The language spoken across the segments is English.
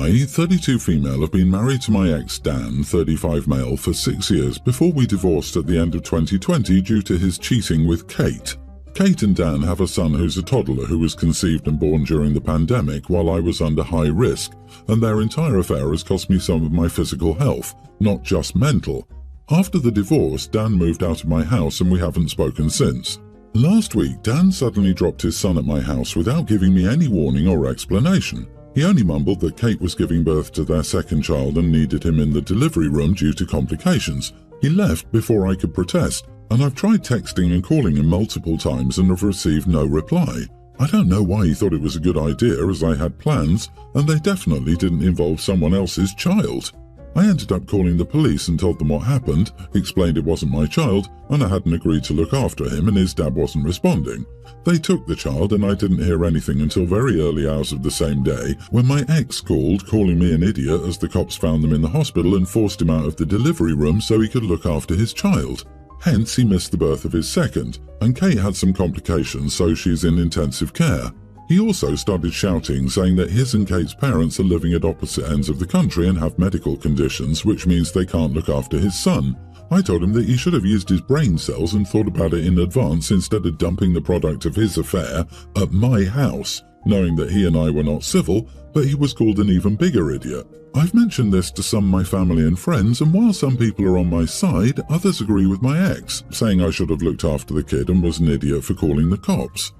I, 32 female, have been married to my ex Dan, 35 male, for 6 years before we divorced at the end of 2020 due to his cheating with Kate. Kate and Dan have a son who's a toddler who was conceived and born during the pandemic while I was under high risk, and their entire affair has cost me some of my physical health, not just mental. After the divorce, Dan moved out of my house and we haven't spoken since. Last week, Dan suddenly dropped his son at my house without giving me any warning or explanation. He only mumbled that Kate was giving birth to their second child and needed him in the delivery room due to complications. He left before I could protest, and I've tried texting and calling him multiple times and have received no reply. I don't know why he thought it was a good idea, as I had plans, and they definitely didn't involve someone else's child. I ended up calling the police and told them what happened, explained it wasn't my child, and I hadn't agreed to look after him and his dad wasn't responding. They took the child and I didn't hear anything until very early hours of the same day, when my ex called, calling me an idiot as the cops found them in the hospital and forced him out of the delivery room so he could look after his child. Hence, he missed the birth of his second, and Kate had some complications, so she's in intensive care. He also started shouting, saying that his and Kate's parents are living at opposite ends of the country and have medical conditions, which means they can't look after his son. I told him that he should have used his brain cells and thought about it in advance instead of dumping the product of his affair at my house, knowing that he and I were not civil, but he was called an even bigger idiot. I've mentioned this to some of my family and friends, and while some people are on my side, others agree with my ex, saying I should have looked after the kid and was an idiot for calling the cops.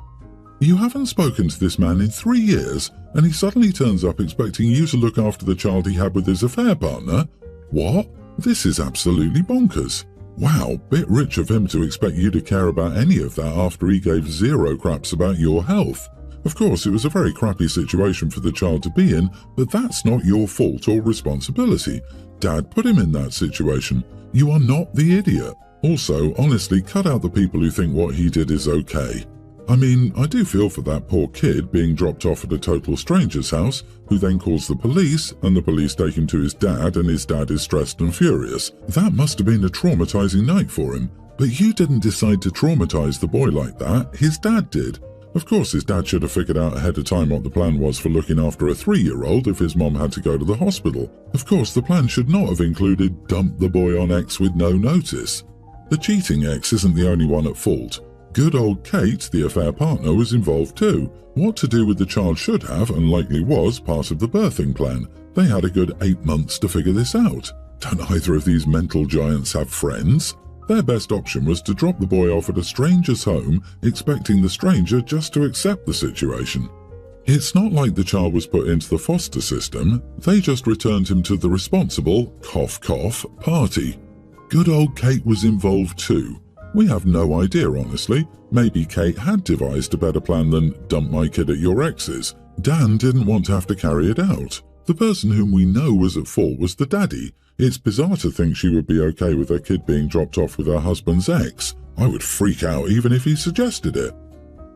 You haven't spoken to this man in 3 years, and he suddenly turns up expecting you to look after the child he had with his affair partner? What? This is absolutely bonkers. Wow, bit rich of him to expect you to care about any of that after he gave zero craps about your health. Of course, it was a very crappy situation for the child to be in, but that's not your fault or responsibility. Dad put him in that situation. You are not the idiot. Also, honestly, cut out the people who think what he did is okay. I mean, I do feel for that poor kid being dropped off at a total stranger's house, who then calls the police, and the police take him to his dad, and his dad is stressed and furious. That must have been a traumatizing night for him. But you didn't decide to traumatize the boy like that, his dad did. Of course, his dad should have figured out ahead of time what the plan was for looking after a 3-year-old if his mom had to go to the hospital. Of course, the plan should not have included dump the boy on X with no notice. The cheating ex isn't the only one at fault. Good old Kate, the affair partner, was involved too. What to do with the child should have, and likely was, part of the birthing plan. They had a good 8 months to figure this out. Don't either of these mental giants have friends? Their best option was to drop the boy off at a stranger's home, expecting the stranger just to accept the situation. It's not like the child was put into the foster system. They just returned him to the responsible, cough cough, party. Good old Kate was involved too. We have no idea, honestly. Maybe Kate had devised a better plan than dump my kid at your ex's. Dan didn't want to have to carry it out. The person whom we know was at fault was the daddy. It's bizarre to think she would be okay with her kid being dropped off with her husband's ex. I would freak out even if he suggested it.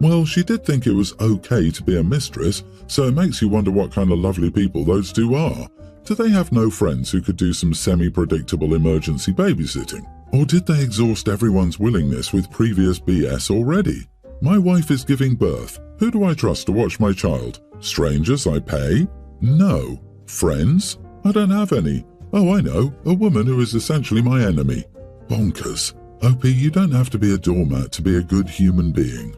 Well, she did think it was okay to be a mistress, so it makes you wonder what kind of lovely people those two are. Do they have no friends who could do some semi-predictable emergency babysitting? Or did they exhaust everyone's willingness with previous BS already? My wife is giving birth. Who do I trust to watch my child? Strangers I pay? No. Friends? I don't have any. Oh, I know. A woman who is essentially my enemy. Bonkers. OP, you don't have to be a doormat to be a good human being.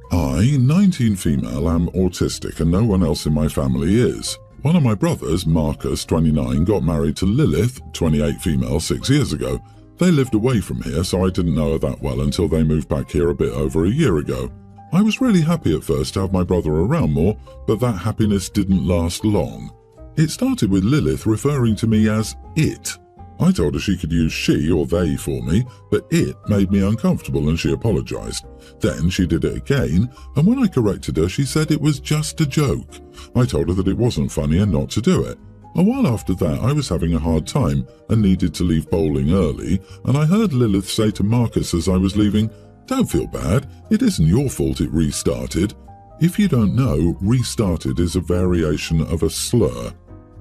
I, 19 female, am autistic and no one else in my family is. One of my brothers, Marcus, 29, got married to Lilith, 28 female, 6 years ago. They lived away from here, so I didn't know her that well until they moved back here a bit over a year ago. I was really happy at first to have my brother around more, but that happiness didn't last long. It started with Lilith referring to me as it. I told her she could use she or they for me, but it made me uncomfortable and she apologized. Then she did it again, and when I corrected her, she said it was just a joke. I told her that it wasn't funny and not to do it. A while after that, I was having a hard time and needed to leave bowling early, and I heard Lilith say to Marcus as I was leaving, "Don't feel bad, it isn't your fault it restarted." If you don't know, restarted is a variation of a slur.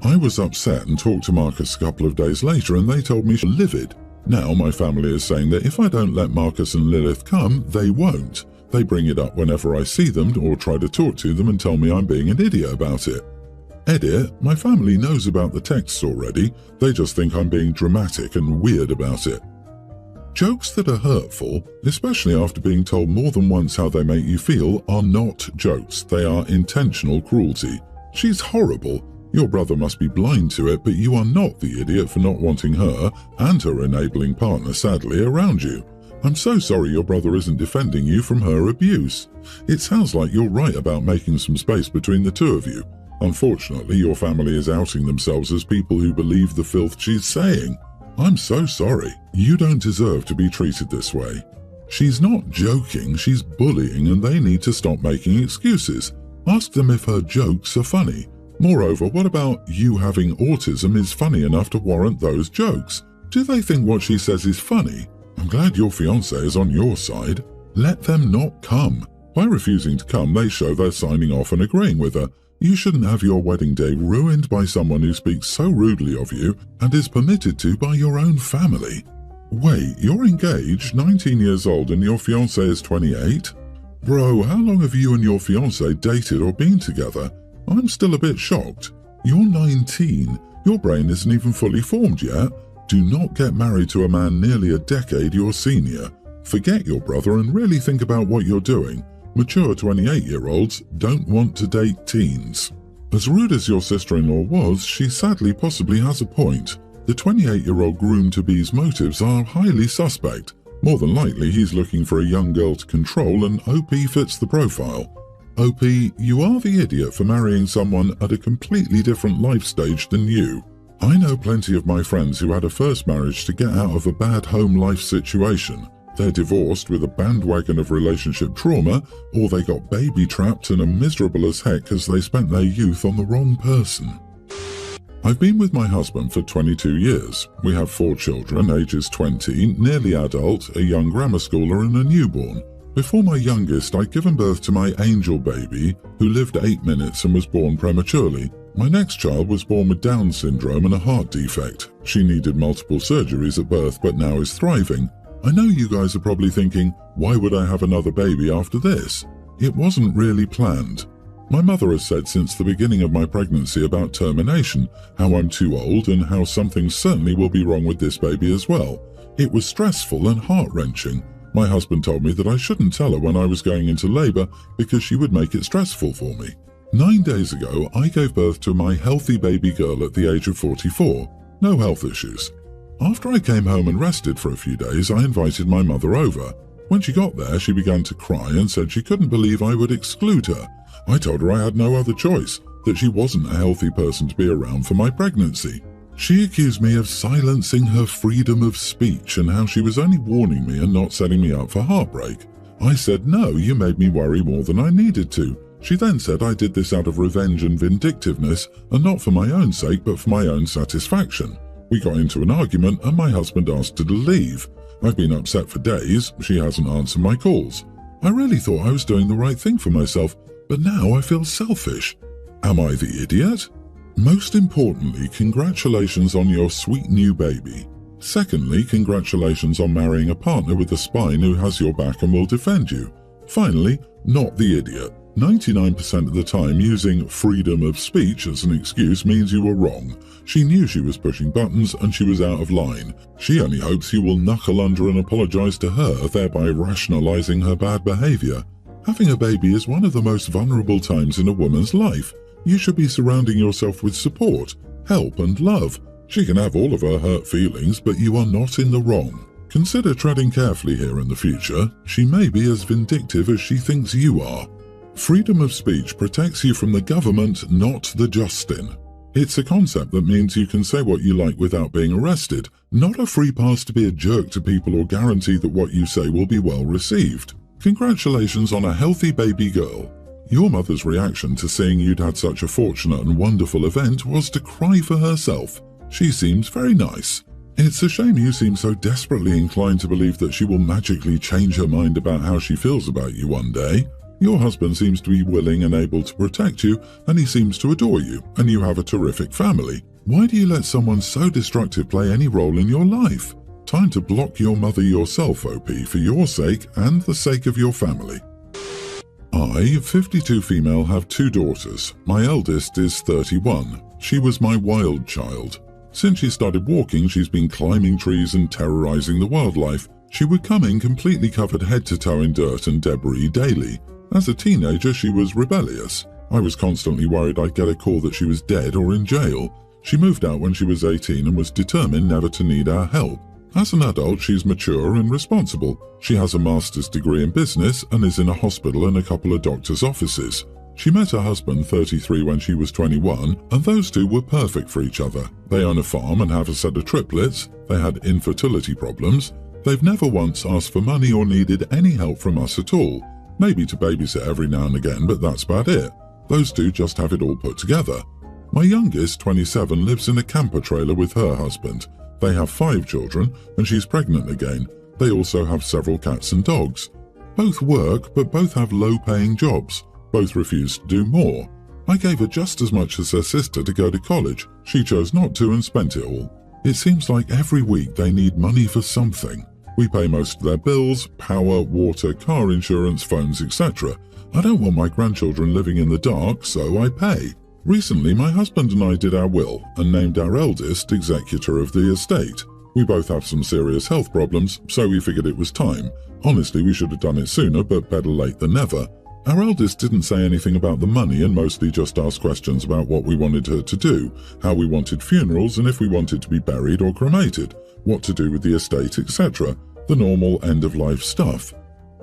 I was upset and talked to Marcus a couple of days later and they told me livid. Now my family is saying that if I don't let Marcus and Lilith come, they won't. They bring it up whenever I see them or try to talk to them and tell me I'm being an idiot about it. Edit, my family knows about the texts already, they just think I'm being dramatic and weird about it. Jokes that are hurtful, especially after being told more than once how they make you feel, are not jokes, they are intentional cruelty. She's horrible. Your brother must be blind to it, but you are not the idiot for not wanting her, and her enabling partner sadly, around you. I'm so sorry your brother isn't defending you from her abuse. It sounds like you're right about making some space between the two of you. Unfortunately, your family is outing themselves as people who believe the filth she's saying. I'm so sorry. You don't deserve to be treated this way. She's not joking, she's bullying, and they need to stop making excuses. Ask them if her jokes are funny. Moreover, what about you having autism is funny enough to warrant those jokes? Do they think what she says is funny? I'm glad your fiancé is on your side. Let them not come. By refusing to come, they show they're signing off and agreeing with her. You shouldn't have your wedding day ruined by someone who speaks so rudely of you and is permitted to by your own family. Wait, you're engaged, 19 years old, and your fiancé is 28? Bro, how long have you and your fiancé dated or been together? I'm still a bit shocked. You're 19. Your brain isn't even fully formed yet. Do not get married to a man nearly a decade your senior. Forget your brother and really think about what you're doing. Mature 28-year-olds don't want to date teens. As rude as your sister-in-law was, she sadly possibly has a point. The 28-year-old groom-to-be's motives are highly suspect. More than likely he's looking for a young girl to control, and OP fits the profile. OP, you are the idiot for marrying someone at a completely different life stage than you. I know plenty of my friends who had a first marriage to get out of a bad home life situation. They're divorced with a bandwagon of relationship trauma, or they got baby-trapped and are miserable as heck because they spent their youth on the wrong person. I've been with my husband for 22 years. We have 4 children, ages 20, nearly adult, a young grammar schooler and a newborn. Before my youngest, I'd given birth to my angel baby, who lived 8 minutes and was born prematurely. My next child was born with Down syndrome and a heart defect. She needed multiple surgeries at birth but now is thriving. I know you guys are probably thinking, why would I have another baby after this? It wasn't really planned. My mother has said since the beginning of my pregnancy about termination, how I'm too old and how something certainly will be wrong with this baby as well. It was stressful and heart-wrenching. My husband told me that I shouldn't tell her when I was going into labor because she would make it stressful for me. 9 days ago, I gave birth to my healthy baby girl at the age of 44. No health issues. After I came home and rested for a few days, I invited my mother over. When she got there, she began to cry and said she couldn't believe I would exclude her. I told her I had no other choice, that she wasn't a healthy person to be around for my pregnancy. She accused me of silencing her freedom of speech and how she was only warning me and not setting me up for heartbreak. I said, no, you made me worry more than I needed to. She then said I did this out of revenge and vindictiveness, and not for my own sake but for my own satisfaction. We got into an argument and my husband asked her to leave. I've been upset for days. She hasn't answered my calls. I really thought I was doing the right thing for myself, but now I feel selfish. Am I the idiot? Most importantly, congratulations on your sweet new baby. Secondly, congratulations on marrying a partner with a spine who has your back and will defend you. Finally, not the idiot. 99% of the time, using freedom of speech as an excuse means you were wrong. She knew she was pushing buttons and she was out of line. She only hopes you will knuckle under and apologize to her, thereby rationalizing her bad behavior. Having a baby is one of the most vulnerable times in a woman's life. You should be surrounding yourself with support, help and love. She can have all of her hurt feelings, but you are not in the wrong. Consider treading carefully here in the future. She may be as vindictive as she thinks you are. Freedom of speech protects you from the government, not the Justin. It's a concept that means you can say what you like without being arrested, not a free pass to be a jerk to people or guarantee that what you say will be well received. Congratulations on a healthy baby girl. Your mother's reaction to seeing you'd had such a fortunate and wonderful event was to cry for herself. She seems very nice. It's a shame you seem so desperately inclined to believe that she will magically change her mind about how she feels about you one day. Your husband seems to be willing and able to protect you, and he seems to adore you, and you have a terrific family. Why do you let someone so destructive play any role in your life? Time to block your mother yourself, OP, for your sake and the sake of your family. I, 52 female, have 2 daughters. My eldest is 31. She was my wild child. Since she started walking, she's been climbing trees and terrorizing the wildlife. She would come in completely covered head to toe in dirt and debris daily. As a teenager, she was rebellious. I was constantly worried I'd get a call that she was dead or in jail. She moved out when she was 18 and was determined never to need our help. As an adult, she's mature and responsible. She has a master's degree in business and is in a hospital and a couple of doctor's offices. She met her husband, 33, when she was 21, and those two were perfect for each other. They own a farm and have a set of triplets. They had infertility problems. They've never once asked for money or needed any help from us at all. Maybe to babysit every now and again, but that's about it. Those two just have it all put together. My youngest, 27, lives in a camper trailer with her husband. They have 5 children, and she's pregnant again. They also have several cats and dogs. Both work, but both have low-paying jobs. Both refuse to do more. I gave her just as much as her sister to go to college. She chose not to and spent it all. It seems like every week they need money for something. We pay most of their bills, power, water, car insurance, phones, etc. I don't want my grandchildren living in the dark, so I pay. Recently, my husband and I did our will and named our eldest executor of the estate. We both have some serious health problems, so we figured it was time. Honestly, we should have done it sooner, but better late than never. Our eldest didn't say anything about the money and mostly just asked questions about what we wanted her to do, how we wanted funerals and if we wanted to be buried or cremated, what to do with the estate, etc. The normal end-of-life stuff.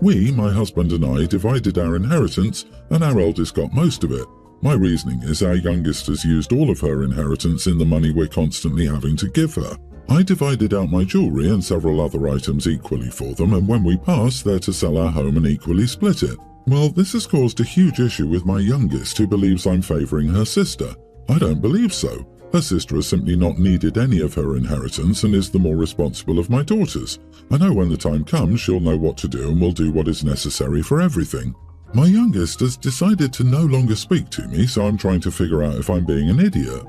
We, my husband and I, divided our inheritance and our eldest got most of it. My reasoning is our youngest has used all of her inheritance in the money we're constantly having to give her. I divided out my jewellery and several other items equally for them, and when we pass, they're to sell our home and equally split it. Well, this has caused a huge issue with my youngest, who believes I'm favouring her sister. I don't believe so. Her sister has simply not needed any of her inheritance and is the more responsible of my daughters. I know when the time comes, she'll know what to do and will do what is necessary for everything. My youngest has decided to no longer speak to me, so I'm trying to figure out if I'm being an idiot.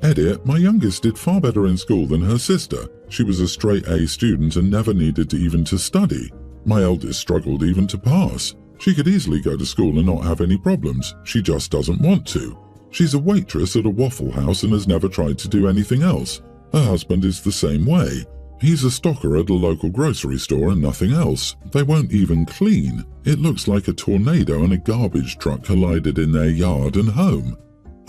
Edit, my youngest did far better in school than her sister. She was a straight A student and never needed even to study. My eldest struggled even to pass. She could easily go to school and not have any problems. She just doesn't want to. She's a waitress at a Waffle House and has never tried to do anything else. Her husband is the same way. He's a stocker at a local grocery store and nothing else. They won't even clean. It looks like a tornado and a garbage truck collided in their yard and home.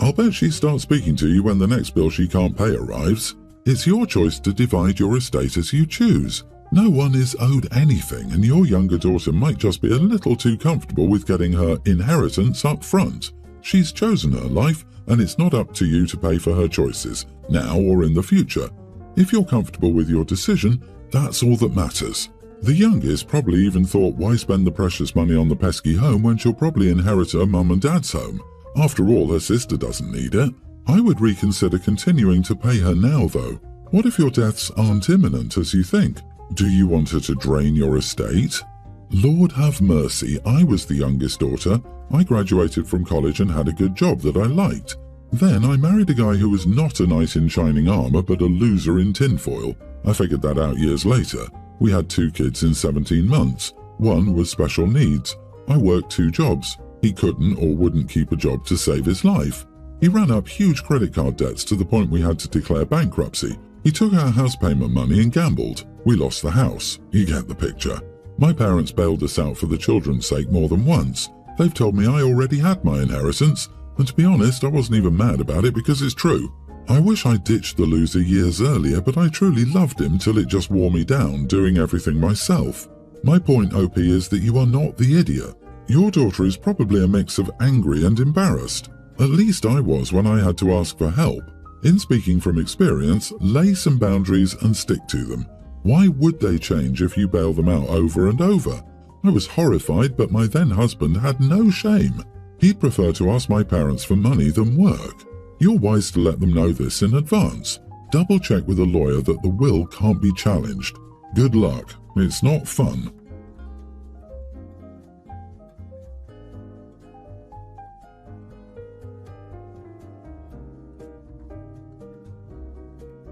I'll bet she starts speaking to you when the next bill she can't pay arrives. It's your choice to divide your estate as you choose. No one is owed anything, and your younger daughter might just be a little too comfortable with getting her inheritance up front. She's chosen her life, and it's not up to you to pay for her choices, now or in the future. If you're comfortable with your decision, that's all that matters. The youngest probably even thought, why spend the precious money on the pesky home when she'll probably inherit her mum and dad's home? After all, her sister doesn't need it. I would reconsider continuing to pay her now, though. What if your deaths aren't imminent as you think? Do you want her to drain your estate? Lord have mercy, I was the youngest daughter. I graduated from college and had a good job that I liked. Then I married a guy who was not a knight in shining armour but a loser in tinfoil. I figured that out years later. We had 2 kids in 17 months. One was special needs. I worked 2 jobs. He couldn't or wouldn't keep a job to save his life. He ran up huge credit card debts to the point we had to declare bankruptcy. He took our house payment money and gambled. We lost the house. You get the picture. My parents bailed us out for the children's sake more than once. They've told me I already had my inheritance, and to be honest, I wasn't even mad about it because it's true. I wish I ditched the loser years earlier, but I truly loved him till it just wore me down, doing everything myself. My point, OP, is that you are not the idiot. Your daughter is probably a mix of angry and embarrassed. At least I was when I had to ask for help. In speaking from experience, lay some boundaries and stick to them. Why would they change if you bail them out over and over? I was horrified, but my then husband had no shame. He'd prefer to ask my parents for money than work. You're wise to let them know this in advance. Double check with a lawyer that the will can't be challenged. Good luck. It's not fun.